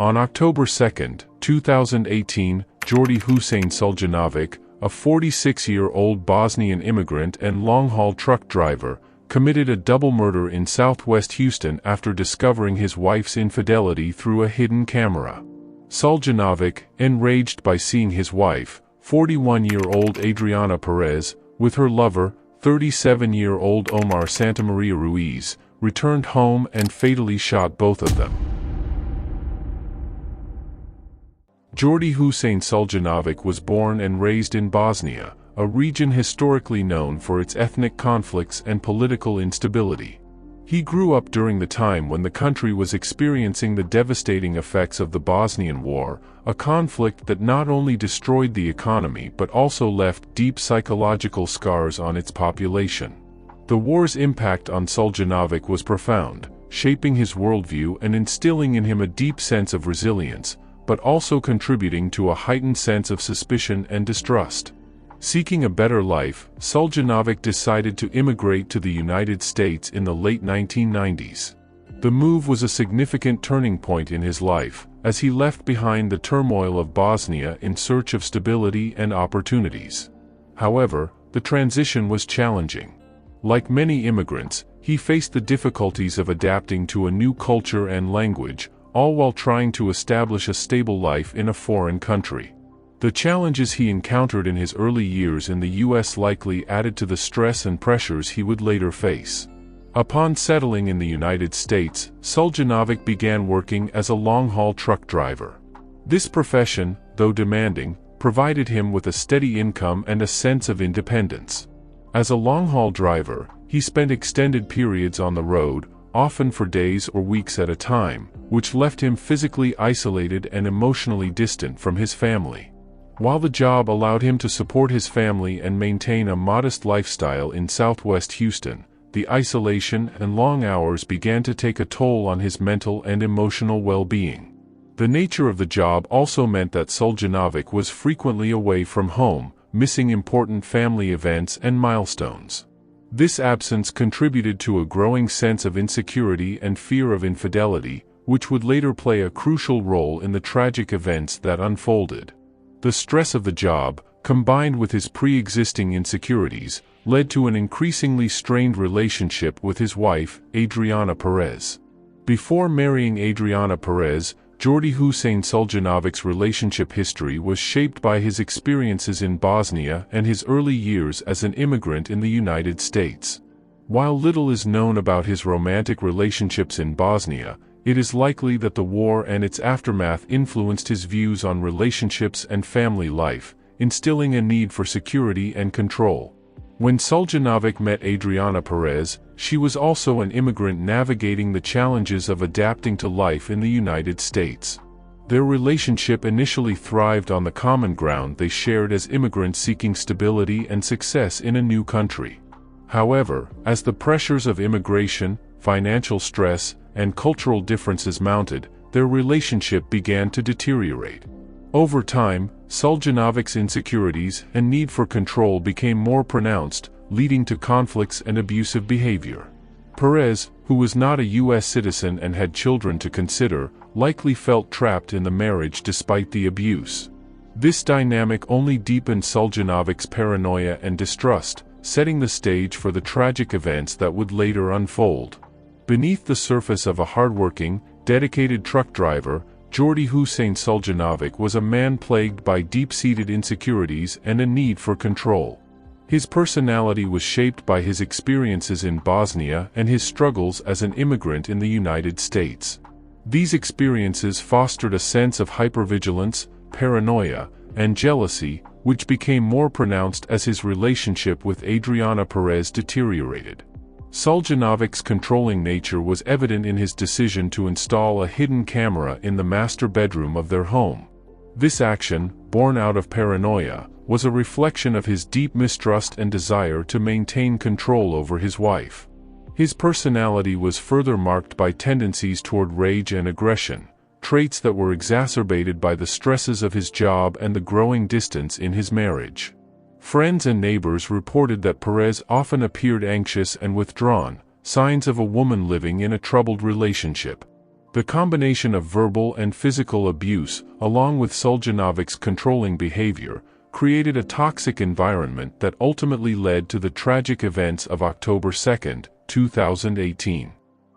On October 2, 2018, Jordy Husein Suljanovic, a 46-year-old Bosnian immigrant and long-haul truck driver, committed a double murder in southwest Houston after discovering his wife's infidelity through a hidden camera. Suljanovic, enraged by seeing his wife, 41-year-old Adriana Perez, with her lover, 37-year-old Omar Santamaria Ruiz, returned home and fatally shot both of them. Jordy Husein Suljanovic was born and raised in Bosnia, a region historically known for its ethnic conflicts and political instability. He grew up during the time when the country was experiencing the devastating effects of the Bosnian War, a conflict that not only destroyed the economy but also left deep psychological scars on its population. The war's impact on Suljanovic was profound, shaping his worldview and instilling in him a deep sense of resilience, but also contributing to a heightened sense of suspicion and distrust. Seeking a better life, Suljanovic decided to immigrate to the United States in the late 1990s. The move was a significant turning point in his life, as he left behind the turmoil of Bosnia in search of stability and opportunities. However, the transition was challenging. Like many immigrants, he faced the difficulties of adapting to a new culture and language, all while trying to establish a stable life in a foreign country. The challenges he encountered in his early years in the U.S. likely added to the stress and pressures he would later face. Upon settling in the United States, Suljanovic began working as a long-haul truck driver. This profession, though demanding, provided him with a steady income and a sense of independence. As a long-haul driver, he spent extended periods on the road, often for days or weeks at a time, which left him physically isolated and emotionally distant from his family. While the job allowed him to support his family and maintain a modest lifestyle in southwest Houston, the isolation and long hours began to take a toll on his mental and emotional well-being. The nature of the job also meant that Suljanovic was frequently away from home, missing important family events and milestones. This absence contributed to a growing sense of insecurity and fear of infidelity, which would later play a crucial role in the tragic events that unfolded. The stress of the job, combined with his pre-existing insecurities, led to an increasingly strained relationship with his wife, Adriana Perez. Before marrying Adriana Perez, Jordy Husein Suljanovic's relationship history was shaped by his experiences in Bosnia and his early years as an immigrant in the United States. While little is known about his romantic relationships in Bosnia, it is likely that the war and its aftermath influenced his views on relationships and family life, instilling a need for security and control. When Suljanovic met Adriana Perez, she was also an immigrant navigating the challenges of adapting to life in the United States. Their relationship initially thrived on the common ground they shared as immigrants seeking stability and success in a new country. However, as the pressures of immigration, financial stress, and cultural differences mounted, their relationship began to deteriorate. Over time, Suljanovic's insecurities and need for control became more pronounced, leading to conflicts and abusive behavior. Perez, who was not a U.S. citizen and had children to consider, likely felt trapped in the marriage despite the abuse. This dynamic only deepened Suljanovic's paranoia and distrust, setting the stage for the tragic events that would later unfold. Beneath the surface of a hardworking, dedicated truck driver, Jordy Husein Suljanovic was a man plagued by deep-seated insecurities and a need for control. His personality was shaped by his experiences in Bosnia and his struggles as an immigrant in the United States. These experiences fostered a sense of hypervigilance, paranoia, and jealousy, which became more pronounced as his relationship with Adriana Perez deteriorated. Suljanovic's controlling nature was evident in his decision to install a hidden camera in the master bedroom of their home. This action, born out of paranoia, was a reflection of his deep mistrust and desire to maintain control over his wife. His personality was further marked by tendencies toward rage and aggression, traits that were exacerbated by the stresses of his job and the growing distance in his marriage. Friends and neighbors reported that Perez often appeared anxious and withdrawn, signs of a woman living in a troubled relationship. The combination of verbal and physical abuse, along with Suljanovic's controlling behavior, created a toxic environment that ultimately led to the tragic events of October 2, 2018.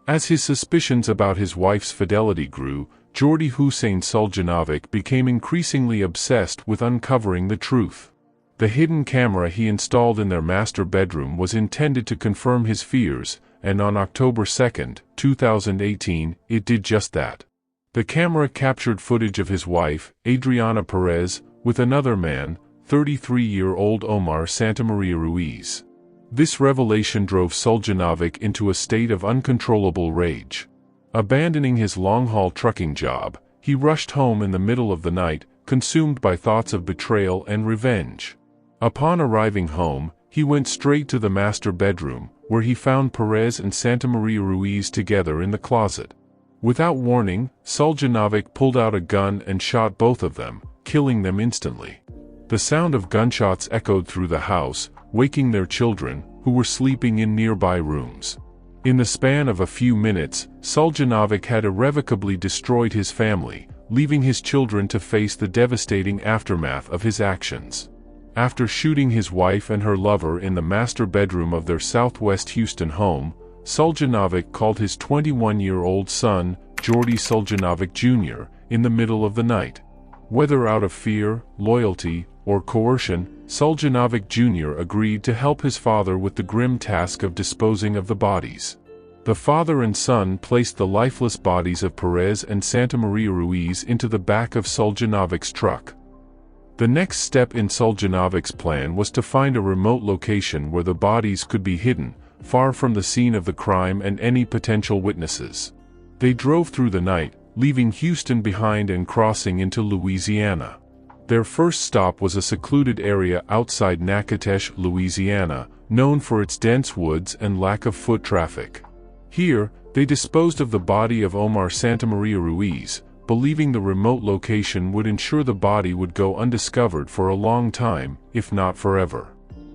As his suspicions about his wife's fidelity grew, Jordy Husein Suljanovic became increasingly obsessed with uncovering the truth. The hidden camera he installed in their master bedroom was intended to confirm his fears, and on October 2, 2018, it did just that. The camera captured footage of his wife, Adriana Perez, with another man, 33-year-old Omar Santamaria Ruiz. This revelation drove Suljanovic into a state of uncontrollable rage. Abandoning his long-haul trucking job, he rushed home in the middle of the night, consumed by thoughts of betrayal and revenge. Upon arriving home, he went straight to the master bedroom, where he found Perez and Santamaria Ruiz together in the closet. Without warning, Suljanovic pulled out a gun and shot both of them, killing them instantly. The sound of gunshots echoed through the house, waking their children, who were sleeping in nearby rooms. In the span of a few minutes, Suljanovic had irrevocably destroyed his family, leaving his children to face the devastating aftermath of his actions. After shooting his wife and her lover in the master bedroom of their southwest Houston home, Suljanovic called his 21-year-old son, Jordy Suljanovic Jr., in the middle of the night. Whether out of fear, loyalty, or coercion, Suljanovic Jr. agreed to help his father with the grim task of disposing of the bodies. The father and son placed the lifeless bodies of Perez and Santamaria Ruiz into the back of Suljanovic's truck. The next step in Suljanovic's plan was to find a remote location where the bodies could be hidden, far from the scene of the crime and any potential witnesses. They drove through the night, leaving Houston behind and crossing into Louisiana. Their first stop was a secluded area outside Natchitoches, Louisiana, known for its dense woods and lack of foot traffic. Here, they disposed of the body of Omar Santamaria Ruiz, believing the remote location would ensure the body would go undiscovered for a long time, if not forever.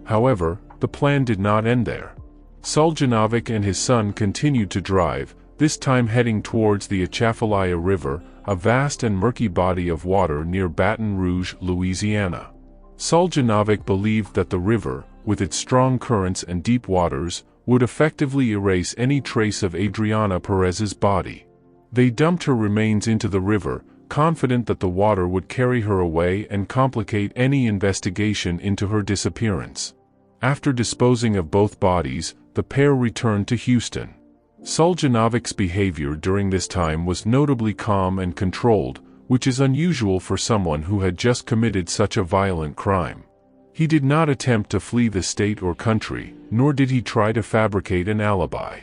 However, the plan did not end there. Suljanovic and his son continued to drive, this time heading towards the Atchafalaya River, a vast and murky body of water near Baton Rouge, Louisiana. Suljanovic believed that the river, with its strong currents and deep waters, would effectively erase any trace of Adriana Perez's body. They dumped her remains into the river, confident that the water would carry her away and complicate any investigation into her disappearance. After disposing of both bodies, the pair returned to Houston. Suljanovic's behavior during this time was notably calm and controlled, which is unusual for someone who had just committed such a violent crime. He did not attempt to flee the state or country, nor did he try to fabricate an alibi.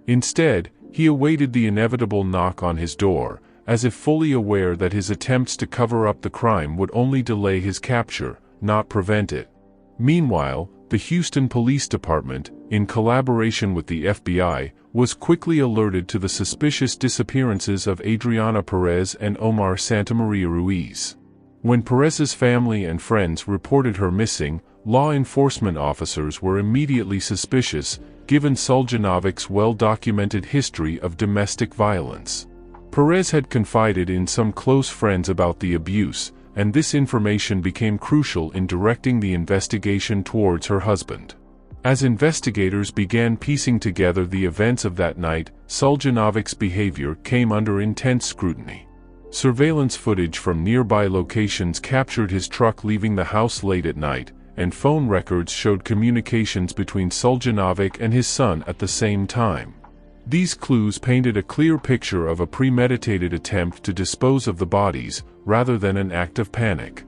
Instead, he awaited the inevitable knock on his door, as if fully aware that his attempts to cover up the crime would only delay his capture, not prevent it. Meanwhile, the Houston Police Department, in collaboration with the FBI, was quickly alerted to the suspicious disappearances of Adriana Perez and Omar Santamaria Ruiz. When Perez's family and friends reported her missing, law enforcement officers were immediately suspicious, given Suljanovic's well-documented history of domestic violence. Perez had confided in some close friends about the abuse, and this information became crucial in directing the investigation towards her husband. As investigators began piecing together the events of that night, Suljanovic's behavior came under intense scrutiny. Surveillance footage from nearby locations captured his truck leaving the house late at night, and phone records showed communications between Suljanovic and his son at the same time. These clues painted a clear picture of a premeditated attempt to dispose of the bodies, rather than an act of panic.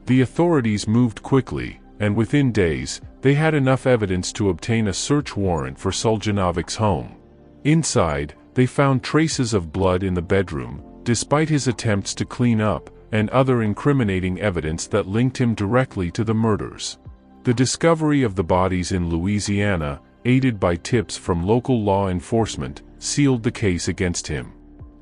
The authorities moved quickly, and within days, they had enough evidence to obtain a search warrant for Suljanovic's home. Inside, they found traces of blood in the bedroom, despite his attempts to clean up, and other incriminating evidence that linked him directly to the murders. The discovery of the bodies in Louisiana, aided by tips from local law enforcement, sealed the case against him.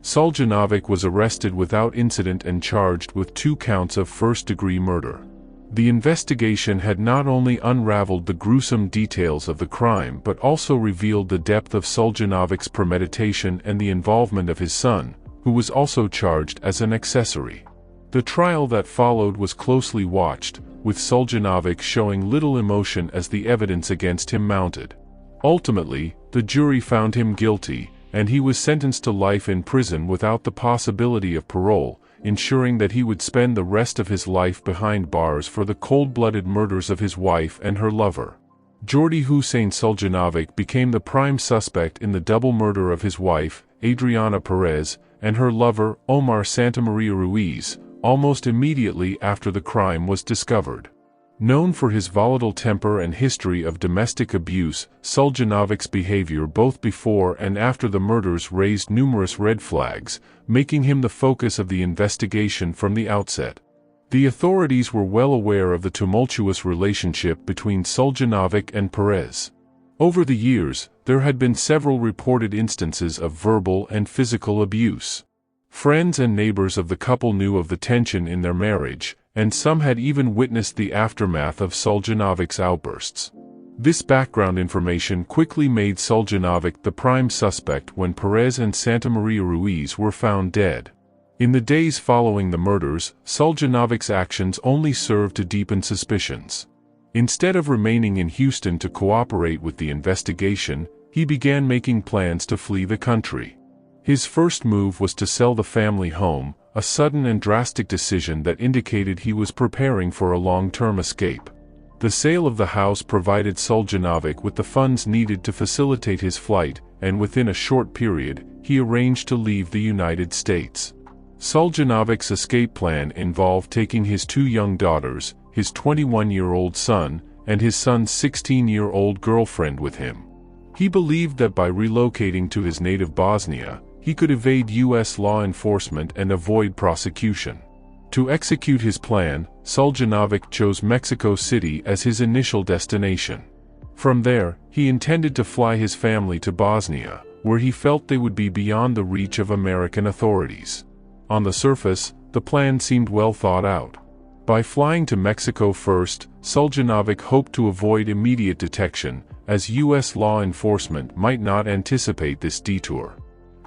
Suljanovic was arrested without incident and charged with 2 counts of first-degree murder. The investigation had not only unraveled the gruesome details of the crime but also revealed the depth of Suljanovic's premeditation and the involvement of his son, who was also charged as an accessory. The trial that followed was closely watched, with Suljanovic showing little emotion as the evidence against him mounted. Ultimately, the jury found him guilty, and he was sentenced to life in prison without the possibility of parole, ensuring that he would spend the rest of his life behind bars for the cold-blooded murders of his wife and her lover. Jordy Husein Suljanovic became the prime suspect in the double murder of his wife, Adriana Perez, and her lover, Omar Santamaria Ruiz, almost immediately after the crime was discovered. Known for his volatile temper and history of domestic abuse, Suljanovic's behavior both before and after the murders raised numerous red flags, making him the focus of the investigation from the outset. The authorities were well aware of the tumultuous relationship between Suljanovic and Perez. Over the years, there had been several reported instances of verbal and physical abuse. Friends and neighbors of the couple knew of the tension in their marriage, and some had even witnessed the aftermath of Suljanovic's outbursts. This background information quickly made Suljanovic the prime suspect when Perez and Santamaria Ruiz were found dead. In the days following the murders, Suljanovic's actions only served to deepen suspicions. Instead of remaining in Houston to cooperate with the investigation, he began making plans to flee the country. His first move was to sell the family home, a sudden and drastic decision that indicated he was preparing for a long-term escape. The sale of the house provided Suljanovic with the funds needed to facilitate his flight, and within a short period, he arranged to leave the United States. Suljanovic's escape plan involved taking his two young daughters, his 21-year-old son, and his son's 16-year-old girlfriend with him. He believed that by relocating to his native Bosnia, he could evade U.S. law enforcement and avoid prosecution. To execute his plan, Suljanovic chose Mexico City as his initial destination. From there, he intended to fly his family to Bosnia, where he felt they would be beyond the reach of American authorities. On the surface, the plan seemed well thought out. By flying to Mexico first, Suljanovic hoped to avoid immediate detection, as U.S. law enforcement might not anticipate this detour.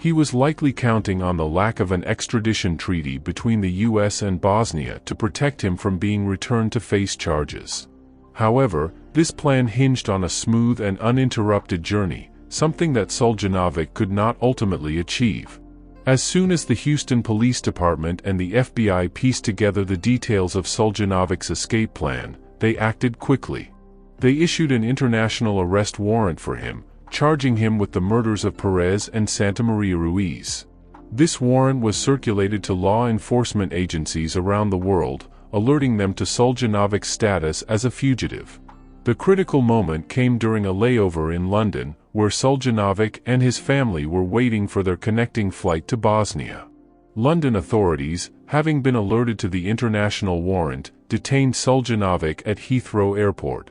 He was likely counting on the lack of an extradition treaty between the U.S. and Bosnia to protect him from being returned to face charges. However, this plan hinged on a smooth and uninterrupted journey, something that Suljanovic could not ultimately achieve. As soon as the Houston Police Department and the FBI pieced together the details of Suljanovic's escape plan, they acted quickly. They issued an international arrest warrant for him, charging him with the murders of Perez and Santamaria Ruiz. This warrant was circulated to law enforcement agencies around the world, alerting them to Suljanovic's status as a fugitive. The critical moment came during a layover in London, where Suljanovic and his family were waiting for their connecting flight to Bosnia. London authorities, having been alerted to the international warrant, detained Suljanovic at Heathrow Airport.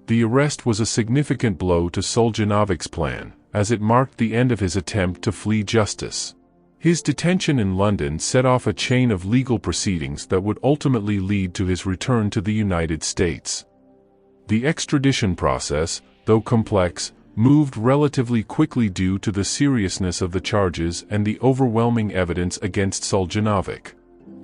The arrest was a significant blow to Suljanovic's plan, as it marked the end of his attempt to flee justice. His detention in London set off a chain of legal proceedings that would ultimately lead to his return to the United States. The extradition process, though complex, moved relatively quickly due to the seriousness of the charges and the overwhelming evidence against Suljanovic.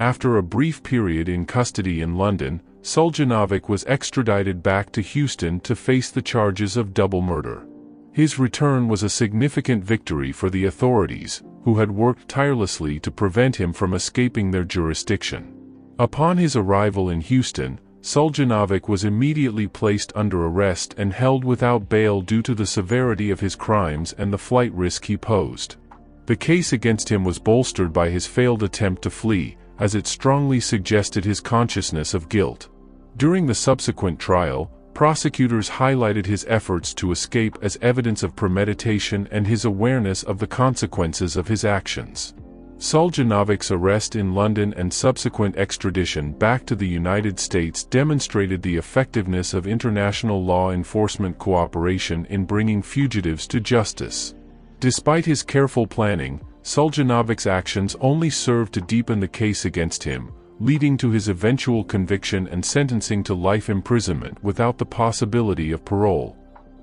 After a brief period in custody in London, Suljanovic was extradited back to Houston to face the charges of double murder. His return was a significant victory for the authorities, who had worked tirelessly to prevent him from escaping their jurisdiction. Upon his arrival in Houston, Suljanovic was immediately placed under arrest and held without bail due to the severity of his crimes and the flight risk he posed. The case against him was bolstered by his failed attempt to flee, as it strongly suggested his consciousness of guilt. During the subsequent trial, prosecutors highlighted his efforts to escape as evidence of premeditation and his awareness of the consequences of his actions. Suljanovic's arrest in London and subsequent extradition back to the United States demonstrated the effectiveness of international law enforcement cooperation in bringing fugitives to justice. Despite his careful planning, Suljanovic's actions only served to deepen the case against him, leading to his eventual conviction and sentencing to life imprisonment without the possibility of parole.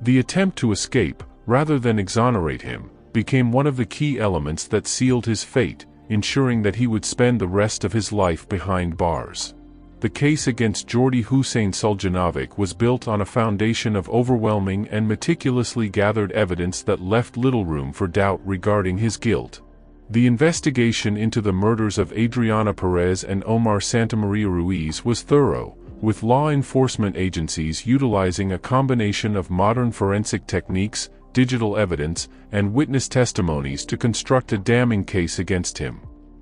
The attempt to escape, rather than exonerate him, became one of the key elements that sealed his fate, ensuring that he would spend the rest of his life behind bars. The case against Jordy Husein Suljanovic was built on a foundation of overwhelming and meticulously gathered evidence that left little room for doubt regarding his guilt. The investigation into the murders of Adriana Perez and Omar Santamaria Ruiz was thorough, with law enforcement agencies utilizing a combination of modern forensic techniques, digital evidence, and witness testimonies to construct a damning case against him.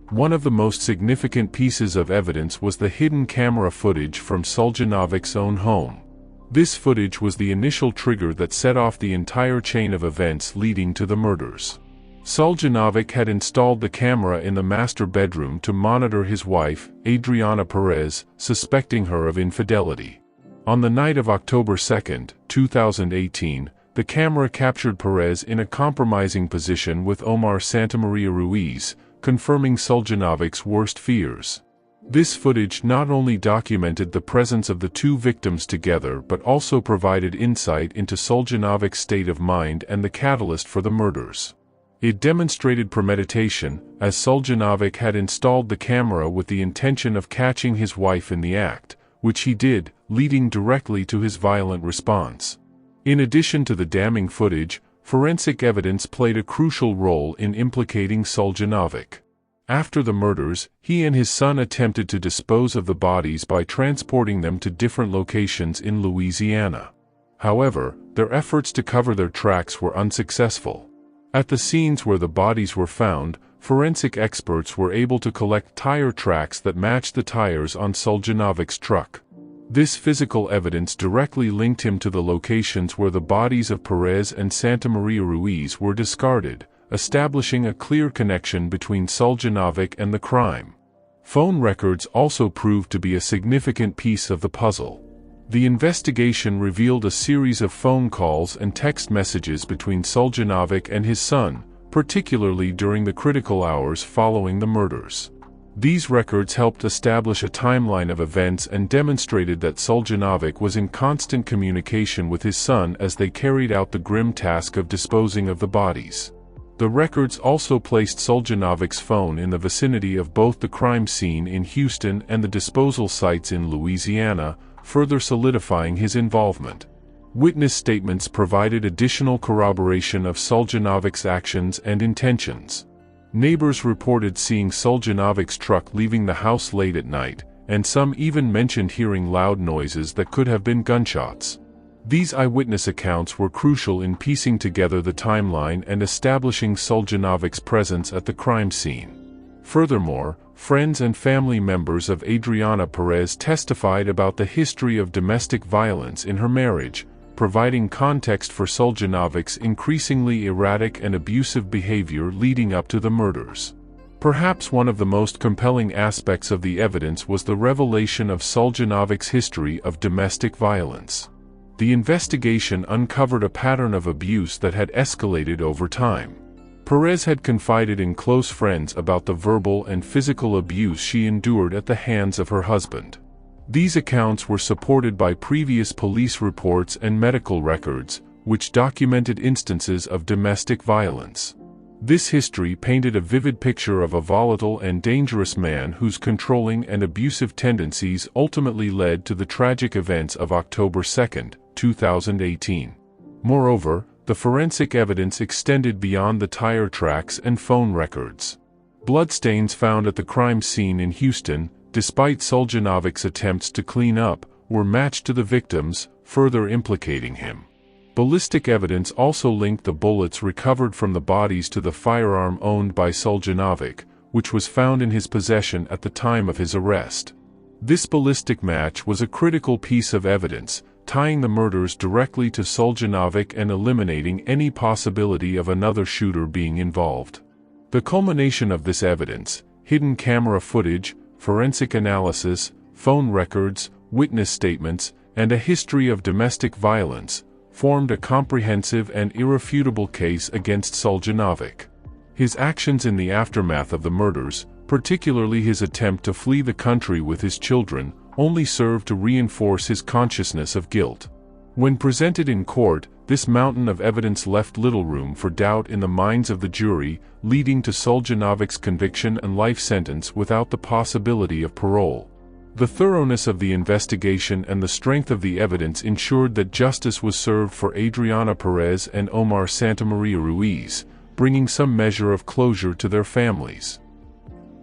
One of the most significant pieces of evidence was the hidden camera footage from Suljanovic's own home. This footage was the initial trigger that set off the entire chain of events leading to the murders. Suljanovic had installed the camera in the master bedroom to monitor his wife, Adriana Perez, suspecting her of infidelity. On the night of October 2, 2018, the camera captured Perez in a compromising position with Omar Santamaria Ruiz, confirming Suljanovic's worst fears. This footage not only documented the presence of the two victims together but also provided insight into Suljanovic's state of mind and the catalyst for the murders. It demonstrated premeditation, as Suljanovic had installed the camera with the intention of catching his wife in the act, which he did, leading directly to his violent response. In addition to the damning footage, forensic evidence played a crucial role in implicating Suljanovic. After the murders, he and his son attempted to dispose of the bodies by transporting them to different locations in Louisiana. However, their efforts to cover their tracks were unsuccessful. At the scenes where the bodies were found, forensic experts were able to collect tire tracks that matched the tires on Suljanovic's truck. This physical evidence directly linked him to the locations where the bodies of Perez and Santamaria Ruiz were discarded, establishing a clear connection between Suljanovic and the crime. Phone records also proved to be a significant piece of the puzzle. The investigation revealed a series of phone calls and text messages between Suljanovic and his son, particularly during the critical hours following the murders. These records helped establish a timeline of events and demonstrated that Suljanovic was in constant communication with his son as they carried out the grim task of disposing of the bodies. The records also placed Suljanovic's phone in the vicinity of both the crime scene in Houston and the disposal sites in Louisiana, further solidifying his involvement. Witness statements provided additional corroboration of Suljanovic's actions and intentions. Neighbors reported seeing Suljanovic's truck leaving the house late at night, and some even mentioned hearing loud noises that could have been gunshots. These eyewitness accounts were crucial in piecing together the timeline and establishing Suljanovic's presence at the crime scene. Furthermore, friends and family members of Adriana Perez testified about the history of domestic violence in her marriage, providing context for Suljanovic's increasingly erratic and abusive behavior leading up to the murders. Perhaps one of the most compelling aspects of the evidence was the revelation of Suljanovic's history of domestic violence. The investigation uncovered a pattern of abuse that had escalated over time. Perez had confided in close friends about the verbal and physical abuse she endured at the hands of her husband. These accounts were supported by previous police reports and medical records, which documented instances of domestic violence. This history painted a vivid picture of a volatile and dangerous man whose controlling and abusive tendencies ultimately led to the tragic events of October 2, 2018. Moreover, the forensic evidence extended beyond the tire tracks and phone records. Bloodstains found at the crime scene in Houston, despite Suljanovic's attempts to clean up, were matched to the victims, further implicating him. Ballistic evidence also linked the bullets recovered from the bodies to the firearm owned by Suljanovic, which was found in his possession at the time of his arrest. This ballistic match was a critical piece of evidence, tying the murders directly to Suljanovic and eliminating any possibility of another shooter being involved. The culmination of this evidence, hidden camera footage, forensic analysis, phone records, witness statements, and a history of domestic violence, formed a comprehensive and irrefutable case against Suljanovic. His actions in the aftermath of the murders, particularly his attempt to flee the country with his children, only served to reinforce his consciousness of guilt. When presented in court, this mountain of evidence left little room for doubt in the minds of the jury, leading to Suljanovic's conviction and life sentence without the possibility of parole. The thoroughness of the investigation and the strength of the evidence ensured that justice was served for Adriana Perez and Omar Santamaria Ruiz, bringing some measure of closure to their families.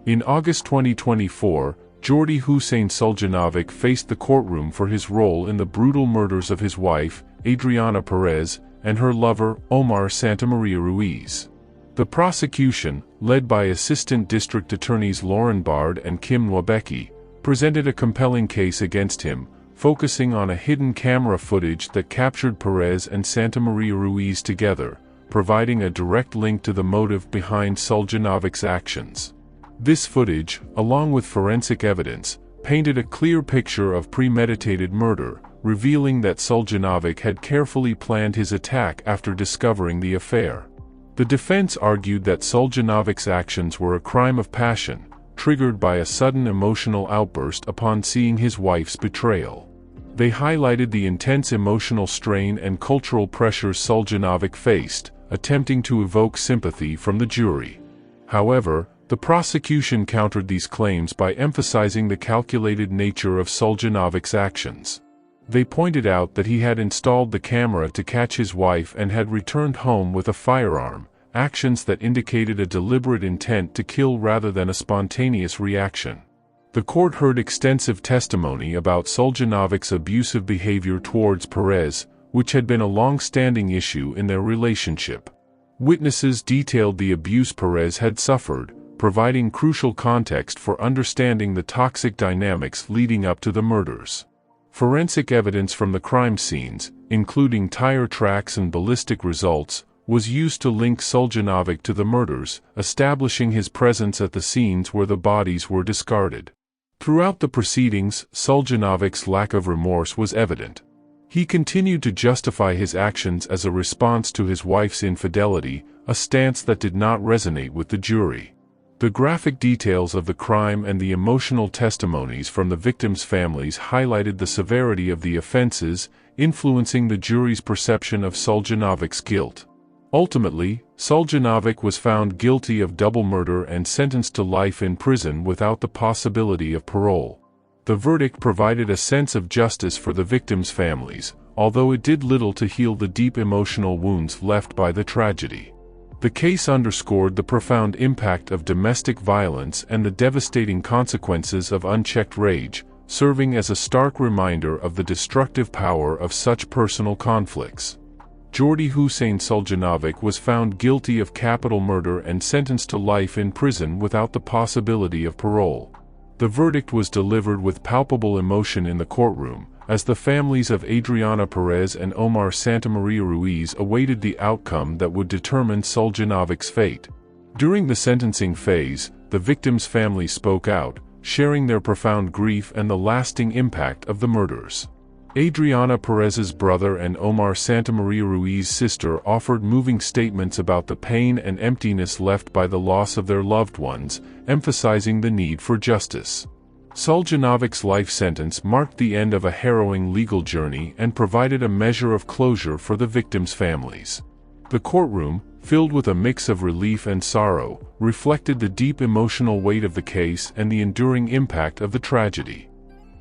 In August 2024, Jordy Husein Suljanovic faced the courtroom for his role in the brutal murders of his wife, Adriana Perez, and her lover, Omar Santamaria Ruiz. The prosecution, led by Assistant District Attorneys Lauren Bard and Kim Nwabeki, presented a compelling case against him, focusing on a hidden camera footage that captured Perez and Santamaria Ruiz together, providing a direct link to the motive behind Suljanovic's actions. This footage, along with forensic evidence, painted a clear picture of premeditated murder, revealing that Suljanovic had carefully planned his attack after discovering the affair. The defense argued that Suljanovic's actions were a crime of passion, triggered by a sudden emotional outburst upon seeing his wife's betrayal. They highlighted the intense emotional strain and cultural pressures Suljanovic faced, attempting to evoke sympathy from the jury. However, the prosecution countered these claims by emphasizing the calculated nature of Suljanovic's actions. They pointed out that he had installed the camera to catch his wife and had returned home with a firearm, actions that indicated a deliberate intent to kill rather than a spontaneous reaction. The court heard extensive testimony about Suljanovic's abusive behavior towards Perez, which had been a long-standing issue in their relationship. Witnesses detailed the abuse Perez had suffered, providing crucial context for understanding the toxic dynamics leading up to the murders. Forensic evidence from the crime scenes, including tire tracks and ballistic results, was used to link Suljanovic to the murders, establishing his presence at the scenes where the bodies were discarded. Throughout the proceedings, Suljanovic's lack of remorse was evident. He continued to justify his actions as a response to his wife's infidelity, a stance that did not resonate with the jury. The graphic details of the crime and the emotional testimonies from the victims' families highlighted the severity of the offenses, influencing the jury's perception of Suljanovic's guilt. Ultimately, Suljanovic was found guilty of double murder and sentenced to life in prison without the possibility of parole. The verdict provided a sense of justice for the victims' families, although it did little to heal the deep emotional wounds left by the tragedy. The case underscored the profound impact of domestic violence and the devastating consequences of unchecked rage, serving as a stark reminder of the destructive power of such personal conflicts. Jordy Husein Suljanovic was found guilty of capital murder and sentenced to life in prison without the possibility of parole. The verdict was delivered with palpable emotion in the courtroom, as the families of Adriana Perez and Omar Santamaria Ruiz awaited the outcome that would determine Suljanovic's fate. During the sentencing phase, the victims' families spoke out, sharing their profound grief and the lasting impact of the murders. Adriana Perez's brother and Omar Santamaria Ruiz's sister offered moving statements about the pain and emptiness left by the loss of their loved ones, emphasizing the need for justice. Suljanovic's life sentence marked the end of a harrowing legal journey and provided a measure of closure for the victims' families. The courtroom, filled with a mix of relief and sorrow, reflected the deep emotional weight of the case and the enduring impact of the tragedy.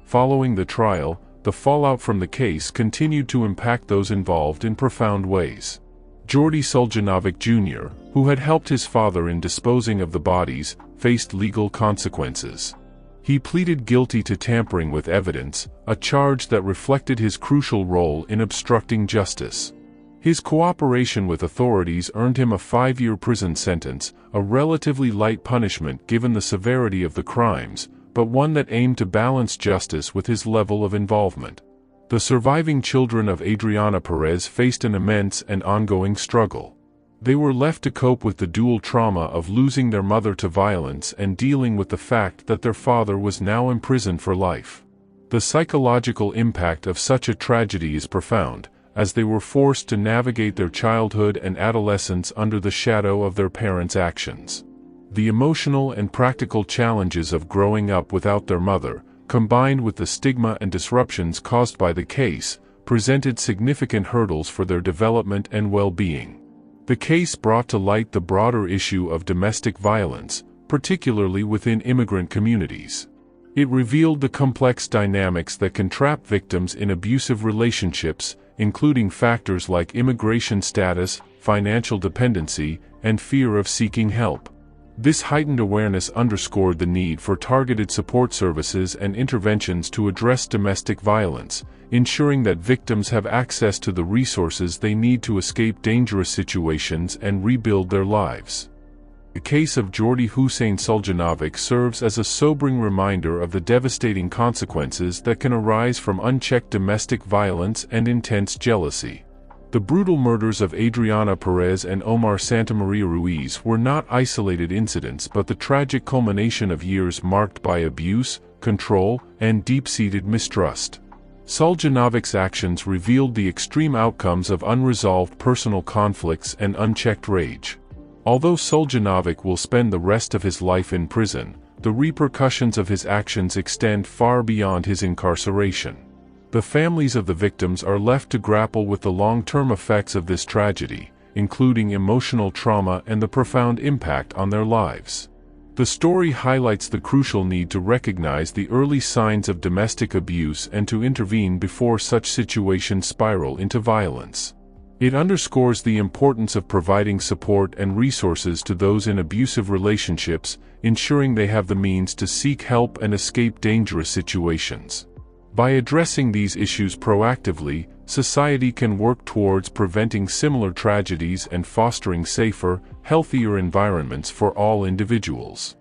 Following the trial, the fallout from the case continued to impact those involved in profound ways. Jordy Suljanovic Jr., who had helped his father in disposing of the bodies, faced legal consequences. He pleaded guilty to tampering with evidence, a charge that reflected his crucial role in obstructing justice. His cooperation with authorities earned him a 5-year prison sentence, a relatively light punishment given the severity of the crimes, but one that aimed to balance justice with his level of involvement. The surviving children of Adriana Perez faced an immense and ongoing struggle. They were left to cope with the dual trauma of losing their mother to violence and dealing with the fact that their father was now imprisoned for life. The psychological impact of such a tragedy is profound, as they were forced to navigate their childhood and adolescence under the shadow of their parents' actions. The emotional and practical challenges of growing up without their mother, combined with the stigma and disruptions caused by the case, presented significant hurdles for their development and well-being. The case brought to light the broader issue of domestic violence, particularly within immigrant communities. It revealed the complex dynamics that can trap victims in abusive relationships, including factors like immigration status, financial dependency, and fear of seeking help. This heightened awareness underscored the need for targeted support services and interventions to address domestic violence, ensuring that victims have access to the resources they need to escape dangerous situations and rebuild their lives. The case of Jordy Husein Suljanovic serves as a sobering reminder of the devastating consequences that can arise from unchecked domestic violence and intense jealousy. The brutal murders of Adriana Perez and Omar Santamaria Ruiz were not isolated incidents but the tragic culmination of years marked by abuse, control, and deep-seated mistrust. Suljanovic's actions revealed the extreme outcomes of unresolved personal conflicts and unchecked rage. Although Suljanovic will spend the rest of his life in prison, the repercussions of his actions extend far beyond his incarceration. The families of the victims are left to grapple with the long-term effects of this tragedy, including emotional trauma and the profound impact on their lives. The story highlights the crucial need to recognize the early signs of domestic abuse and to intervene before such situations spiral into violence. It underscores the importance of providing support and resources to those in abusive relationships, ensuring they have the means to seek help and escape dangerous situations. By addressing these issues proactively, society can work towards preventing similar tragedies and fostering safer, healthier environments for all individuals.